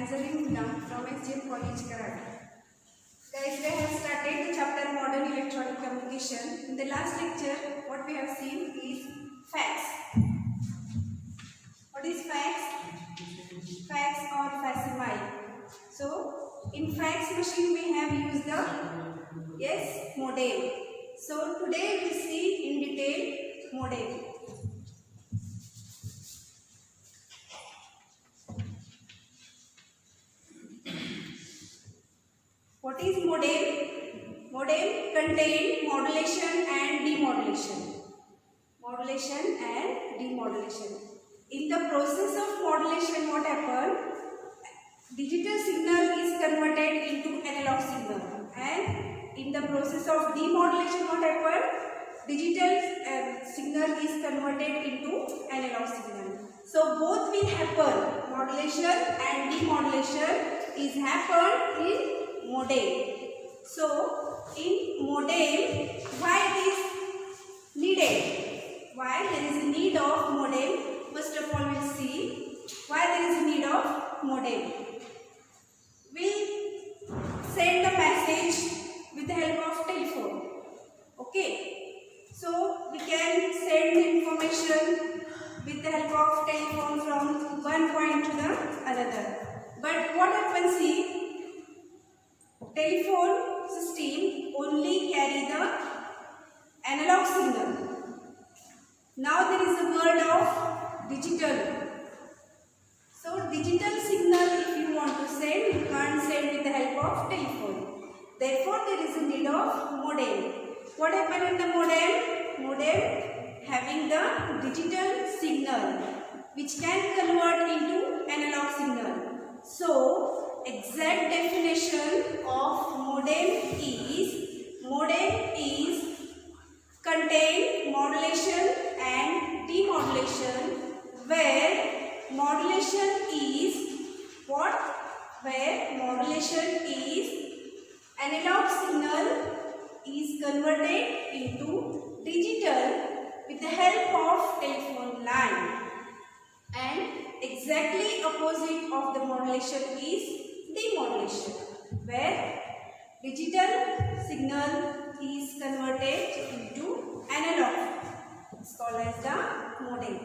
am Zareen Ghulam from SGM College, Karate. Guys, we have started the chapter Modern Electronic Communication. In the last lecture, what we have seen is fax. What is fax? Fax or facsimile. So, in fax machine we have used the modem. So, today we see in detail modem. What is modem? Modem contain modulation and demodulation. Modulation and demodulation. In the process of modulation, what happens? Digital signal is converted into analog signal, and in the process of demodulation, what happens? Digital signal is converted into analog signal. So both will happen. Modulation and demodulation is happen in modem. So in modem, why it is needed? Why there is a need of modem? First of all, we'll see why there is a need of modem. We'll send the message with the help of telephone. Okay, so we can send the information with the help of telephone from one point to the another. But what happens is, telephone system only carry the analog signal. Now there is a word of digital. So digital signal, if you want to send, you can't send with the help of telephone. Therefore there is a need of modem. What happens in the modem? Modem having the digital signal which can convert into analog signal. So exact definition of modem is contain modulation and demodulation, where modulation is what? Where modulation is analog signal is converted into digital with the help of telephone line, and exactly opposite of the modulation is demodulation, where digital signal is converted into analog. It's called as the modem.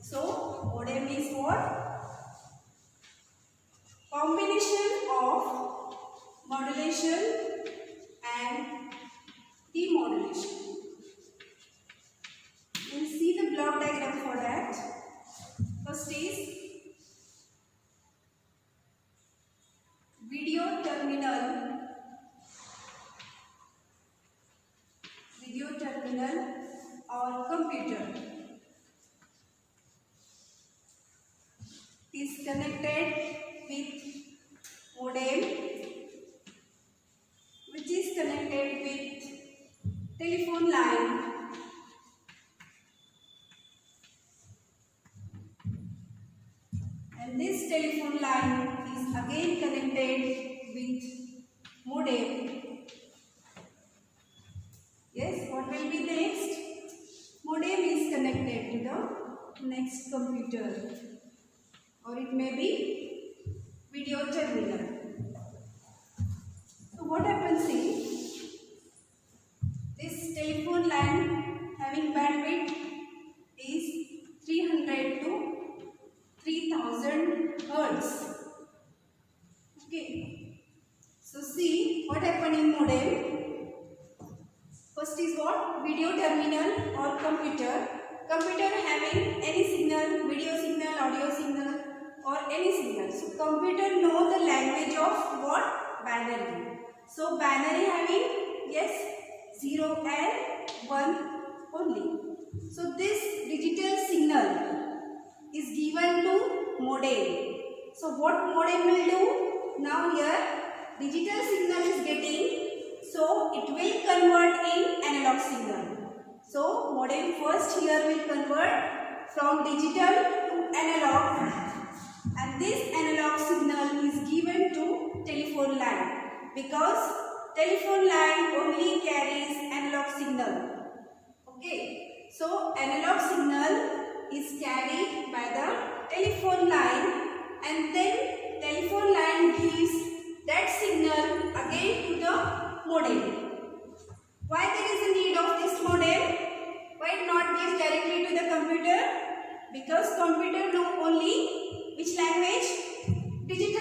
So modem is what? Combination of modulation and demodulation. We'll see the block diagram for that. First is video terminal or computer is connected with modem, which is connected with telephone line. And this telephone line is again connected with modem. Yes, what will be next? Modem is connected to the next computer, or it may be video terminal. So what happens is, this telephone line having bandwidth is 300 to 3000 Hertz. Okay. So see what happened in modem. First is what? Video terminal or computer. Computer having any signal, video signal, audio signal, or any signal. So computer know the language of what? Binary. So binary having, yes, 0 and 1 only. So this digital signal is given to modem. So what modem will do? Now here digital signal is getting, so it will convert in analog signal. So modem first here will convert from digital to analog, and this analog signal is given to telephone line, because telephone line only carries analog signal. Okay, so analog signal is carried by the telephone line, and then telephone line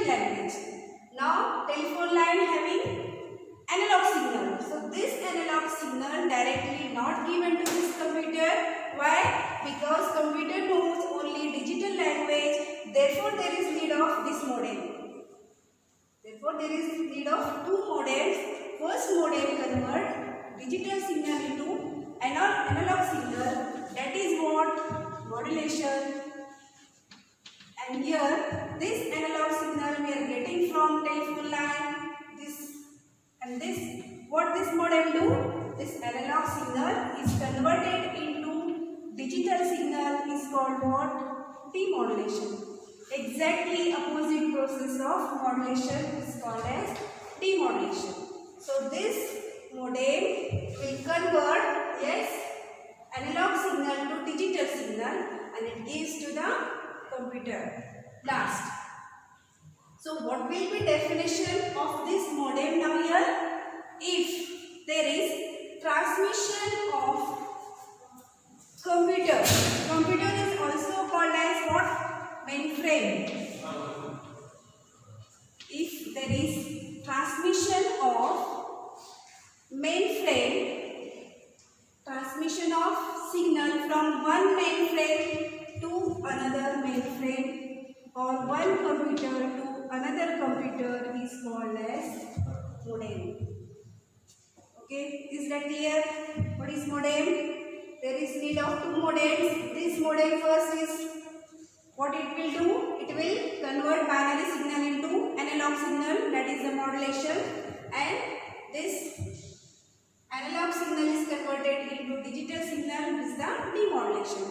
digital language. Now telephone line having analog signal. So this analog signal directly not given to this computer. Why? Because computer knows only digital language. Therefore there is need of this modem. Therefore there is need of two modems. First modem convert digital signal into analog signal. That is what? Modulation. And here this analog signal we are getting from telephone line. What this modem do? This analog signal is converted into digital signal is called what? Demodulation. Exactly opposite process of modulation is called as demodulation. So this modem will convert analog signal to digital signal and it gives to the computer. Last. So what will be definition of this modem now here? If there is transmission of computer is also called as what? Mainframe. If there is transmission of mainframe, transmission of signal from one mainframe to another mainframe or one computer to another computer is called as modem. Okay, is that clear? What is modem? There is need of two modems. This modem first is what it will do? It will convert binary signal into analog signal, that is the modulation, and this analog signal is converted into digital signal, is the demodulation.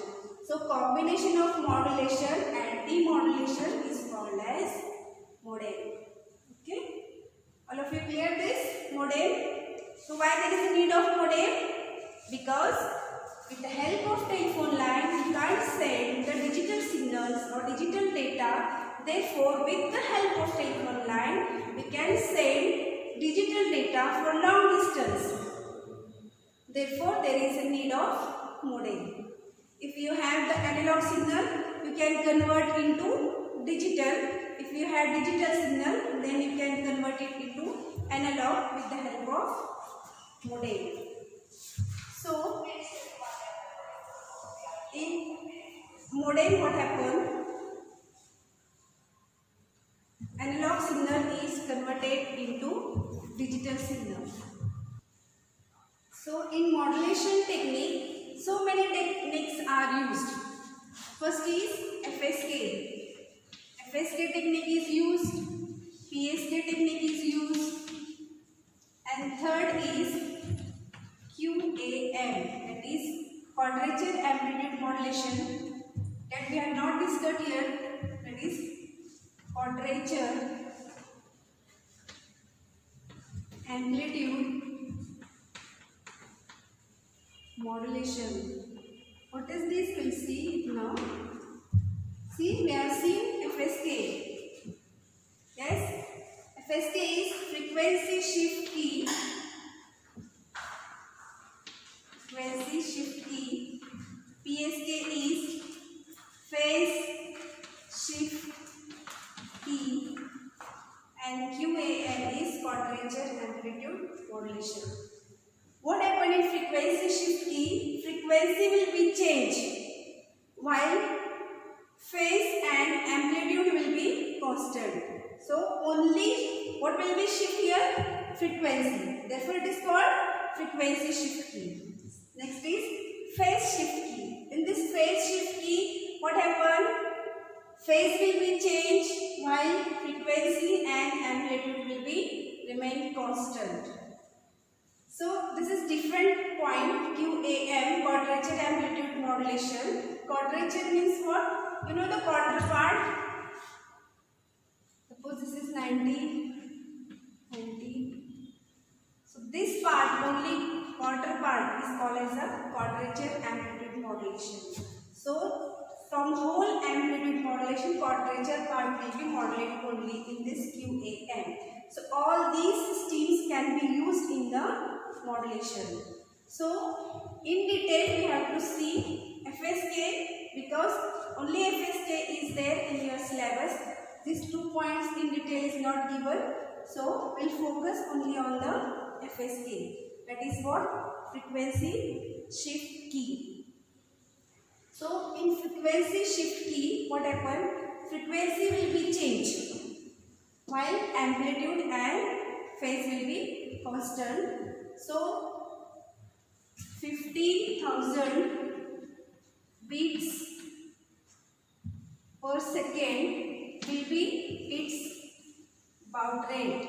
So combination of modulation and demodulation is called as modem. Okay, all of you clear this modem? So why there is a need of modem? Because with the help of telephone line, we can't send the digital signals or digital data. Therefore, with the help of telephone line, we can send digital data for long distance. Therefore, there is a need of modem. If you have the analog signal, you can convert into digital. If you have digital signal, then you can convert it into analog with the help of modem. So, in modem what happens? Analog signal is converted into digital signal. So, in modulation technique, so many techniques are used. First is FSK. FSK technique is used. PSK technique is used. And third is QAM, that is quadrature amplitude modulation, that we have not discussed here, that is quadrature amplitude modulation. What is this? We'll see it now. See, we have seen FSK. Yes, FSK is frequency shift key. Frequency shift key. PSK is phase shift key. And QAM is quadrature amplitude modulation. What happened in frequency shift key? Frequency will be changed while phase and amplitude will be constant. So only what will be shift here? Frequency. Therefore it is called frequency shift key. Next is phase shift key. In this phase shift key, what happened? Phase will be changed while frequency and amplitude will be remain constant. So this is different point. QAM, quadrature amplitude modulation. Quadrature means what? You know the quarter part. Suppose this is 90. So this part, only quarter part, is called as a quadrature amplitude modulation. So from whole amplitude modulation, quadrature part will be modulated only in this QAM. So all these systems can be used in the modulation. So in detail we have to see FSK, because only FSK is there in your syllabus. These 2 points in detail is not given. So we'll focus only on the FSK. That is what? Frequency shift key. So in frequency shift key, what happened? Frequency will be changed while amplitude and phase will be constant. So 15,000 beats per second will be its baud rate.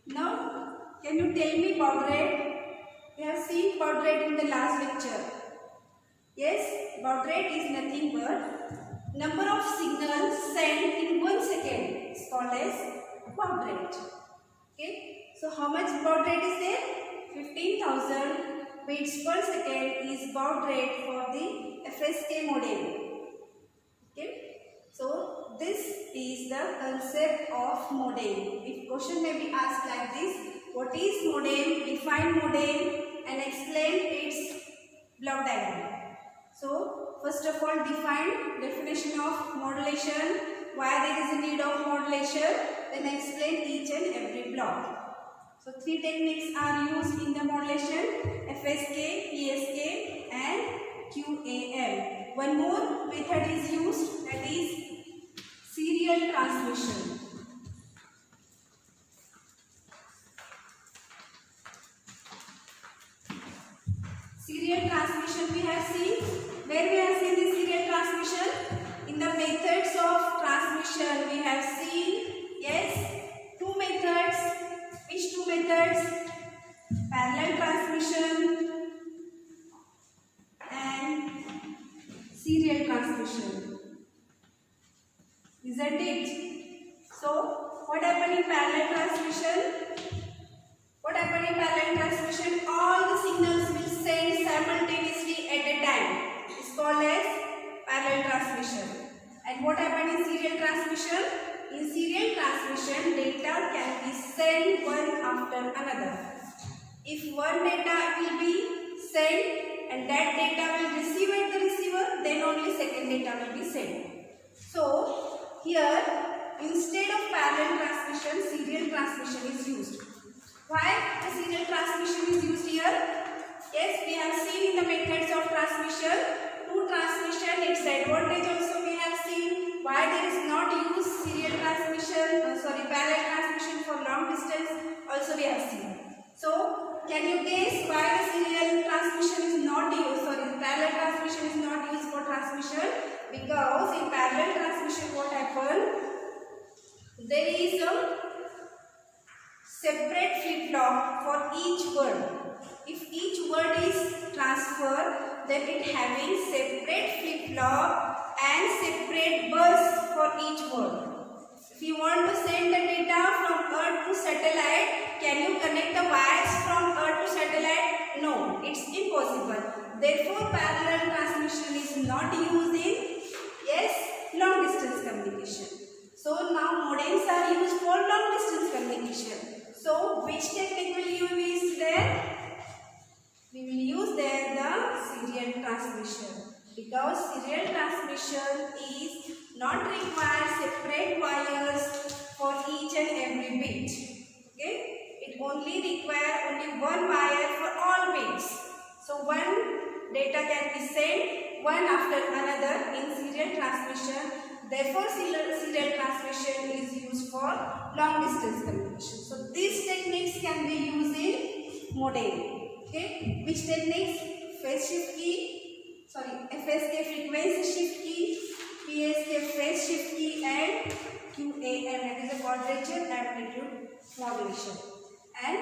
Now, can you tell me baud rate? We have seen baud rate in the last lecture. Yes, baud rate is nothing but number of signals sent in 1 second is called as baud rate. Okay, so how much baud rate is there? 15,000 beats per second is baud rate for the FSK modem. Okay, so this is the concept of modem. If question may be asked like this, what is modem? Define modem and explain its block diagram. So first of all, definition of modulation, why there is a need of modulation, then explain each and every block. So 3 techniques are used in the modulation: FSK, PSK and QAM. One more method is used, that is serial transmission. Serial transmission we have seen. Where we have seen the serial transmission? In the methods of transmission we have seen, yes, 2 methods. Which 2 methods? Parallel transmission and serial transmission. Isn't it? So, what happened in parallel transmission? What happened in parallel transmission? All the signals will send simultaneously at a time. It's called as parallel transmission. And what happened in serial transmission? In serial transmission, data can be sent one after another. If one data will be sent and that data will receive at the receiver, then only second data will be sent. So, here instead of parallel transmission, serial transmission is used. Why the serial transmission is used here? Yes, we have seen in the methods of transmission, to transmission, its advantage also we have seen. Why there is not used serial transmission, parallel transmission for long distance also we have seen. So, can you guess why the serial transmission is not used, parallel transmission is not used for transmission? Because in parallel transmission what happened? There is a separate flip-flop for each word. If each word is transferred, then it having separate flip-flop and separate bus for each word. If you want to send the data from Earth to satellite, can you connect the wires from Earth to satellite? No, it's impossible. Therefore, parallel transmission is not used in, long distance communication. So now modems are used for long distance communication. So which technique will you use there? We will use there the serial transmission, because serial transmission is not require separate wires for each and every bit. Okay, it only require one wire for all bits. So one data can be sent one after another in serial transmission. Therefore, serial transmission is used for long distance communication. So these techniques can be used in modem. Okay, which techniques? Phase shift key, FSK frequency shift key, PSK phase shift key, and QAM, that is a quadrature amplitude modulation, and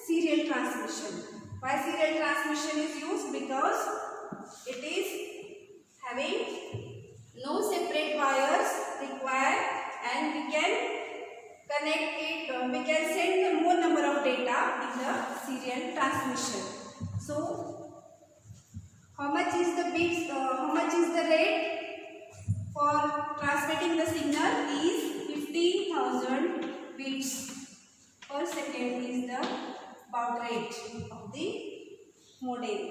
serial transmission. Why serial transmission is used? Because it is having no separate wires required, and we can connect it, we can send the more number of data in the serial transmission. So, how much is the bits, how much is the rate for transmitting the signal is 15,000 bits per second is the baud rate of the modem.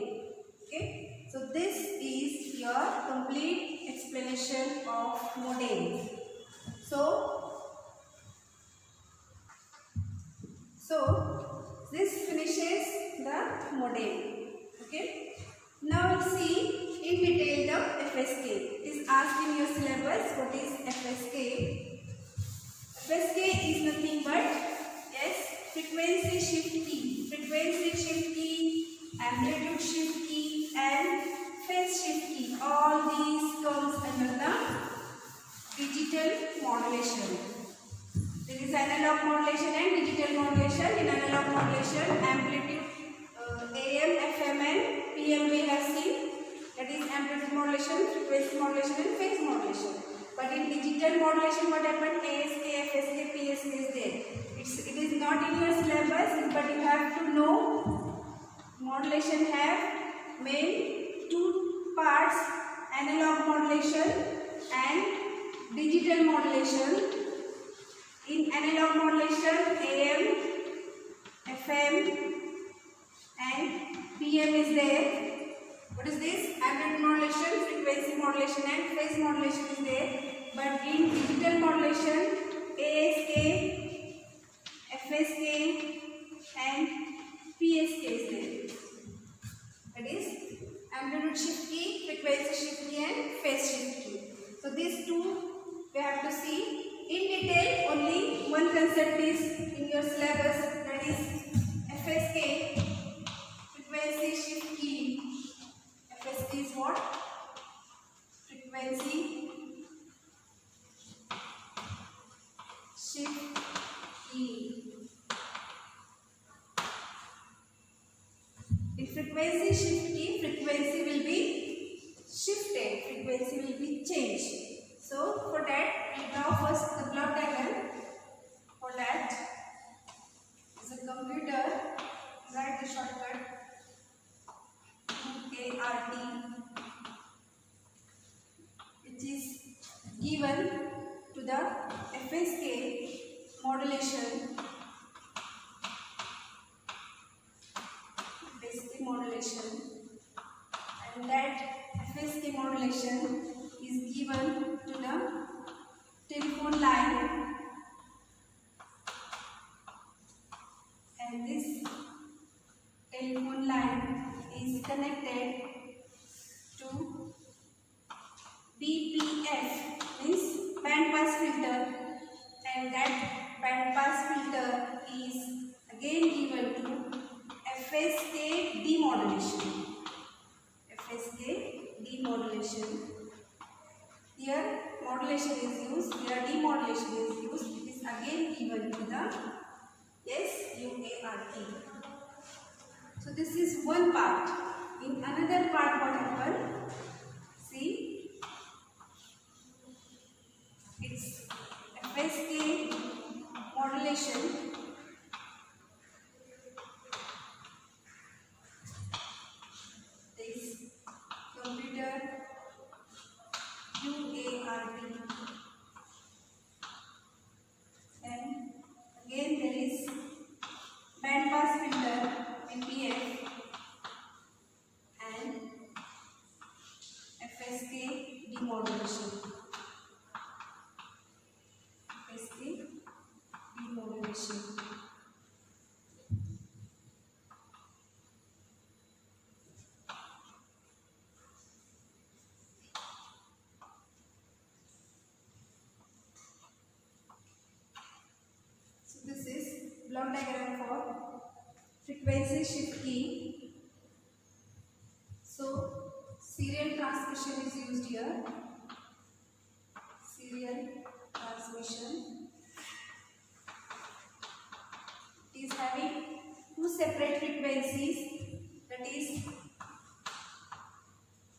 Okay, so this is your complete explanation explanation of modem. So this finishes the modem. Okay. Now we'll see in detail the FSK. It is asked in your syllabus what is FSK. FSK is nothing but frequency shift key, amplitude shift key and phase shift key. All these comes under the digital modulation. There is analog modulation and digital modulation. In analog modulation, amplitude AM, FM and PM we have seen. That is amplitude modulation, frequency modulation and phase modulation. But in digital modulation, what happened? ASK, FSK, PSK is there. It is not in your syllabus, but you have to know modulation have main two parts: analog modulation and digital modulation. In analog modulation, AM, FM and PM is there. What is this? Amplitude modulation, frequency modulation and phase modulation is there. But in digital modulation, ASK, FSK and PSK is there. That is amplitude shift key, frequency shift key and phase shift key. So these two we have to see. In detail, only one concept is in your syllabus, that is FSK, frequency shift key. FSK is what? Frequency shift key. In frequency shift key, frequency will be shifted, frequency will be changed. So for that, we draw first the block diagram. For that, is a computer. Write the shortcut ART, which is given to the FSK modulation, basic modulation, and that FSK modulation is given to the telephone line, and this telephone line is connected to BPF, means band pass filter, and that band pass filter is again given to FSK demodulation. FSK demodulation. Here modulation is used, here demodulation is used. It is again given to the UART. So this is one part. In another part, what happened? See, it's FSK modulation. This computer UART, and again there is band pass filter BPF and FSK demodulation. FSK demodulation. This is block diagram for frequency shift key. So serial transmission is used here. Serial transmission. It is having two separate frequencies, that is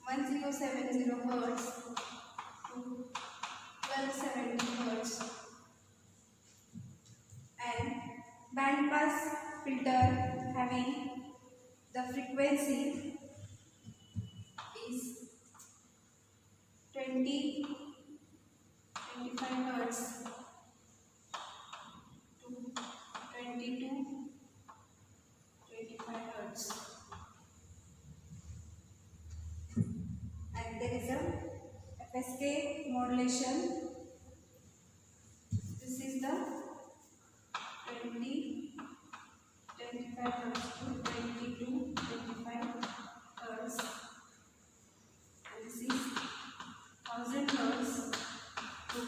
1070 Hz to 1270 Hz. And band pass filter having the frequency is 25 Hz to 25 Hz. And there is a FSK FSK modulation. This is the 20, 25 hertz to 22, 25 hertz. And this is 1000 hertz to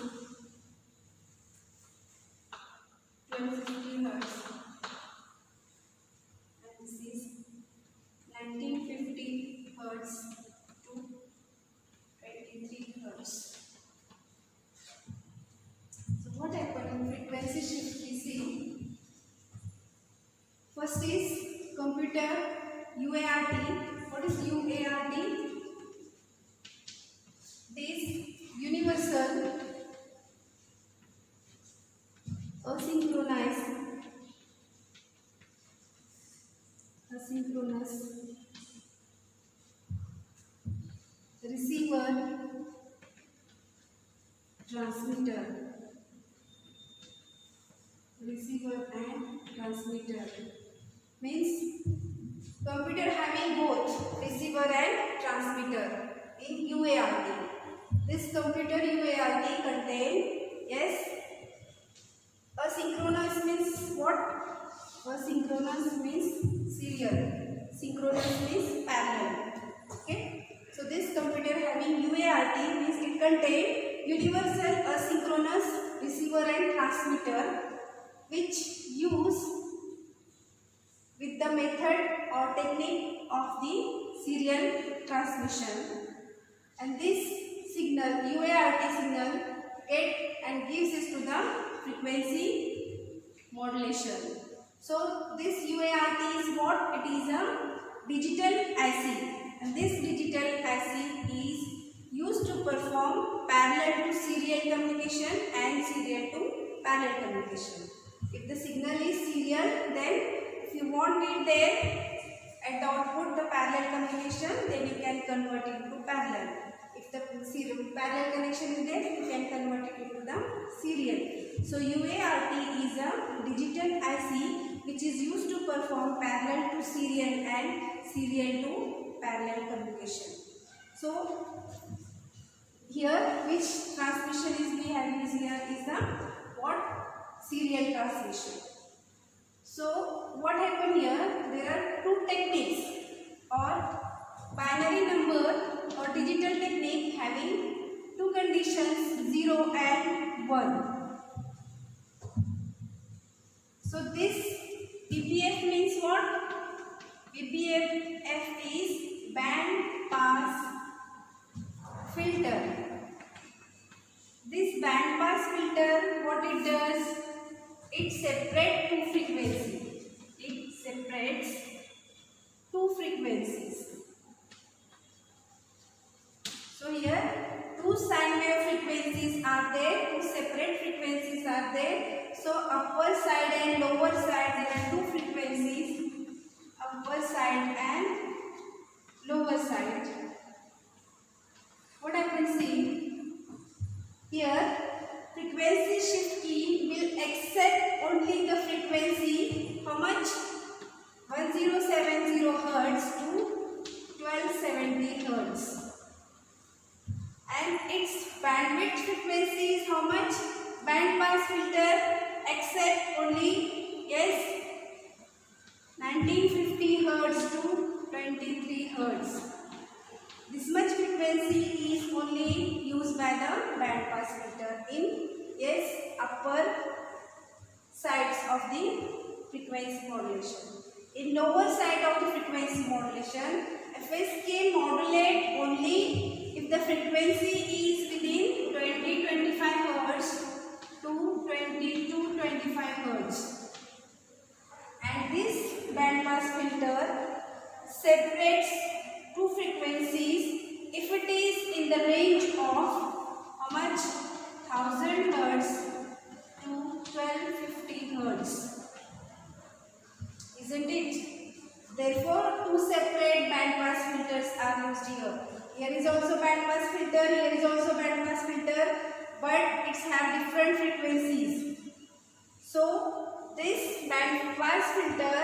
1250 hertz. And this is 1950 hertz to 23 hertz. So what happened in frequency shift we see? First is computer UART. What is UART? This universal asynchronous receiver transmitter. Receiver and transmitter means computer having both receiver and transmitter in UART. This computer UART contain, yes, asynchronous means what? Asynchronous means serial, synchronous means parallel. Okay, so this computer having UART means it contain universal asynchronous receiver and transmitter, which use with the method or technique of the serial transmission. And this signal, UART signal, get and gives it to the frequency modulation. So this UART is what? It is a digital IC, and this digital IC is used to perform parallel to serial communication and serial to parallel communication. If the signal is serial, then if you want it there at the output the parallel communication, then you can convert it to parallel. If the parallel connection is there, you can convert it into the serial. So UART is a digital IC which is used to perform parallel to serial and serial to parallel communication. So here which transmission is we have used here is the what? Serial transmission. So what happened here? There are two techniques or binary number or digital technique having two conditions 0 and 1. So this BPF means what? BPF is band pass filter. This band pass filter, what it does? It separates two frequencies. It separates two frequencies. So here two sine wave frequencies are there, two separate frequencies are there. So upper side and lower side, there are two frequencies, upper side and lower side. What happens? See here, frequency shift key will accept only the frequency, how much? 1070 Hz to 1270 Hz. And its bandwidth frequency is how much? Band pass filter accept only, yes, 1950 Hz to 23 Hz. This much frequency is only used by the band pass filter in, yes, upper sides of the frequency modulation. In lower side of the frequency modulation, FSK modulate only if the frequency is within 20-25 Hz to 20-25 Hz. And this band pass filter separates two frequencies if it is in the range of how much? 1000 Hz to 1250 Hz. Isn't it? Therefore, two separate band pass filters are used here. Here is also band pass filter, here is also band pass filter, but it have different frequencies. So, this band pass filter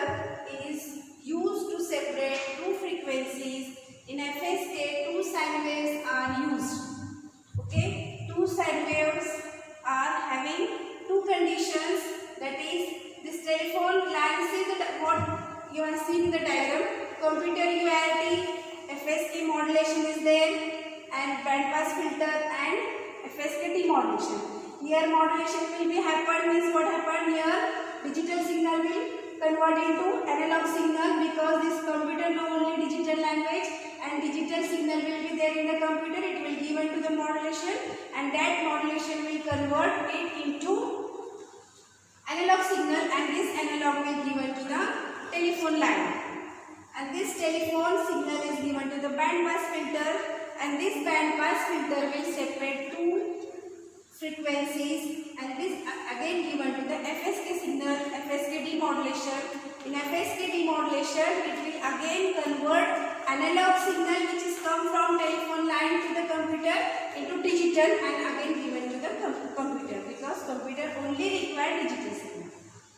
is used to separate two frequencies. In FSK, two sine waves are used. Okay, two sine waves are having two conditions. That is, this telephone line, see what you are seeing in the diagram. Computer UART, FSK modulation is there, and band pass filter and FSK demodulation. Here modulation will be happen, means what happened here? Digital signal will convert into analog signal, because this computer know only digital language, and digital signal will be there in the computer. It will given to the modulation, and that modulation will convert it into analog signal, and this analog will given to the telephone line, and this telephone signal is given to the band pass filter, and this band pass filter will separate two frequencies, and this again given to the FSK signal, FSK demodulation. In FSK demodulation, it will again convert analog signal which is come from telephone line to the computer into digital, and again given to the computer, because computer only require digital signal.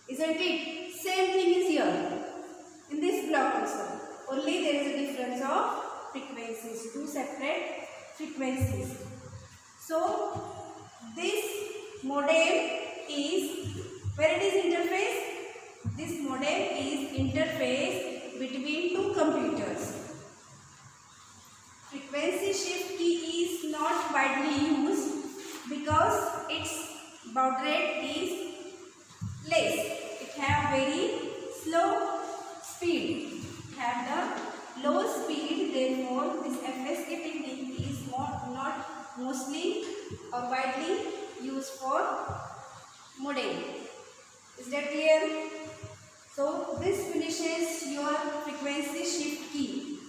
Isn't it? Same thing is here in this block also. Only there is a difference of frequencies, two separate frequencies. So this modem is, where it is interface? This modem is interface between two computers. Frequency shift key is not widely used because its baud rate is less. It have very slow speed. It have the low speed, therefore this FSK technique is not mostly or widely used for modem. Is that clear? So this finishes your frequency shift key.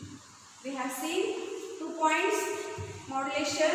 We have seen 2 points: modulation,